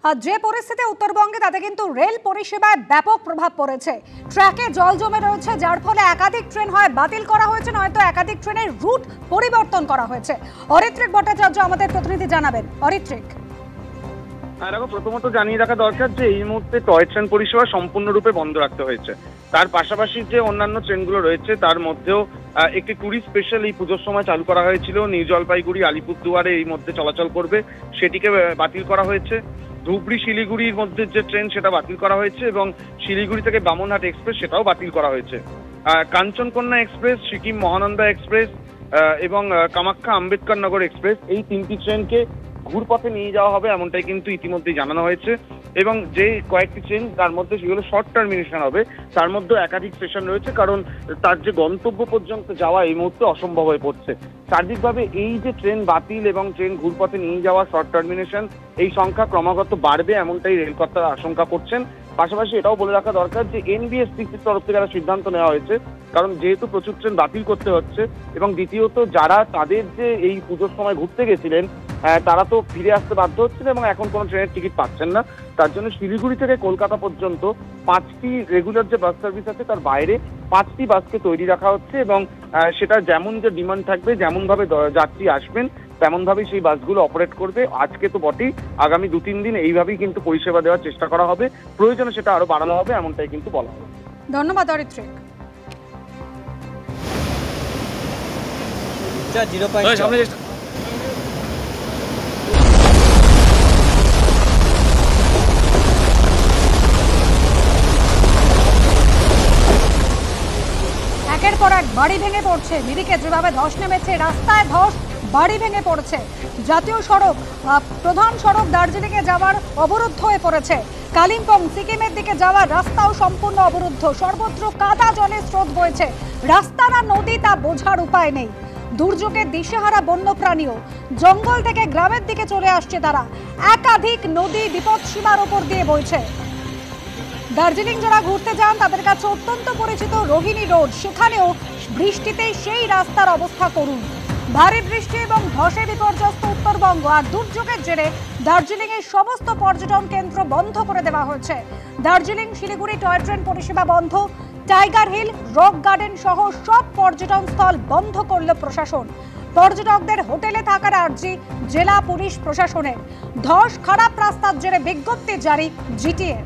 যে পরিস্থিতি উত্তরবঙ্গে তাতে কিন্তু রেল পরিষেবায় ব্যাপক প্রভাব পড়েছে। ট্র্যাকে জল জমে রয়েছে, যার ফলে একাধিক ট্রেন হয় বাতিল করা হয়েছে, নয়তো একাধিক ট্রেনের রুট পরিবর্তন করা হয়েছে। অরিত্রিক ভট্টাচার্য আমাদের প্রতিনিধি জানাবেন। অরিত্রিক, দেখো, প্রথমত জানিয়ে রাখা দরকার যে এই মুহূর্তে টয় ট্রেন পরিষেবা সম্পূর্ণরূপে বন্ধ রাখতে হয়েছে। তার পাশাপাশি যে অন্যান্য ট্রেনগুলো রয়েছে তার মধ্যেও একটি ট্যুরিস্ট স্পেশাল এই পুজোর সময় চালু করা হয়েছিল, নিউ জলপাইগুড়ি আলিপুরদুয়ারে এই মধ্যে চলাচল করবে, সেটিকে বাতিল করা হয়েছে। ধুবড়ি শিলিগুড়ির মধ্যে যে ট্রেন সেটা বাতিল করা হয়েছে এবং শিলিগুড়ি থেকে বামনহাট এক্সপ্রেস সেটাও বাতিল করা হয়েছে। কাঞ্চনকন্যা এক্সপ্রেস, সিকিম মহানন্দা এক্সপ্রেস এবং কামাখ্যা আম্বেদকর নগর এক্সপ্রেস এই তিনটি ট্রেনকে ঘুরপথে নিয়ে যাওয়া হবে এমনটাই কিন্তু ইতিমধ্যেই জানানো হয়েছে। এবং যে কয়েকটি ট্রেন তার মধ্যে সেগুলো শর্ট টার্মিনেশন হবে, তার মধ্যে একাধিক স্টেশন রয়েছে, কারণ তার যে গন্তব্য পর্যন্ত যাওয়া এই মুহূর্তে অসম্ভব হয়ে পড়ছে। সার্বিকভাবে এই যে ট্রেন বাতিল এবং ট্রেন ঘুরপথে নিয়ে যাওয়া শর্ট টার্মিনেশন এই সংখ্যা ক্রমাগত বাড়বে এমনটাই রেলকর্তারা আশঙ্কা করছেন। পাশাপাশি এটাও বলে রাখা দরকার যে এনবিএসটিসির তরফ থেকে একটা সিদ্ধান্ত নেওয়া হয়েছে, কারণ যেহেতু প্রচুর ট্রেন বাতিল করতে হচ্ছে এবং দ্বিতীয়ত যারা তাদের যে এই পুজোর সময় ঘুরতে গেছিলেন তারা তো ফিরে আসতে বাধ্য হচ্ছেন এবং এখন কোনো ট্রেনের টিকিট পাচ্ছেন না। তার জন্য শিলিগুড়ি থেকে কলকাতা পর্যন্ত 5টি রেগুলার যে বাস সার্ভিস আছে তার বাইরে 5টি বাসকে তৈরি রাখা হচ্ছে এবং সেটা যেমন যে ডিমান্ড থাকবে, যেমনভাবে যাত্রী আসবেন তেমনভাবেই সেই বাসগুলো অপারেট করবে। আজকে তো বটেই, আগামী 2-3 দিন এইভাবেই কিন্তু পরিষেবা দেওয়ার চেষ্টা করা হবে, প্রয়োজনে সেটা আরো বাড়ানো হবে এমনটাই কিন্তু বলা হবে। ধন্যবাদ অরিত্রিক। একের পর এক বাড়ি ভেঙে পড়ছে, নিরিখে যেভাবে ধস নেমেছে, রাস্তায় ধস, বাড়ি ভেঙে পড়ছে। জাতীয় সড়ক, প্রধান সড়ক দার্জিলিং এ যাওয়ার অবরুদ্ধ হয়ে পড়েছে। কালিম্পং সিকিমের দিকে যাওয়ার রাস্তাও সম্পূর্ণ অবরুদ্ধ। সর্বত্র কাদা জলের স্রোত বইছে, রাস্তা না নদী তা বোঝার উপায় নেই। দুর্যোগে দিশেহারা বন্যপ্রাণীও জঙ্গল থেকে গ্রামের দিকে চলে আসছে তারা। একাধিক নদী বিপদসীমার ওপর দিয়ে বইছে। দার্জিলিং যারা ঘুরতে যান তাদের কাছে অত্যন্ত পরিচিত রোহিণী রোড, সেখানেও বৃষ্টিতে সেই রাস্তার অবস্থা করুন। ভারী বৃষ্টি এবং ধসে বিপর্যস্ত উত্তরবঙ্গ, আর দুর্যোগের জেরে দার্জিলিং এর সমস্ত পর্যটন কেন্দ্র বন্ধ করে দেওয়া হয়েছে। দার্জিলিং শিলিগুড়ি টয় ট্রেন পরিষেবা বন্ধ, টাইগার হিল, রক গার্ডেন সহ সব পর্যটন স্থল বন্ধ করল প্রশাসন। পর্যটকদের হোটেলে থাকার আর্জি জেলা পুলিশ প্রশাসনের। ধস, খারাপ রাস্তার জেরে বিজ্ঞপ্তি জারি জিটিএর।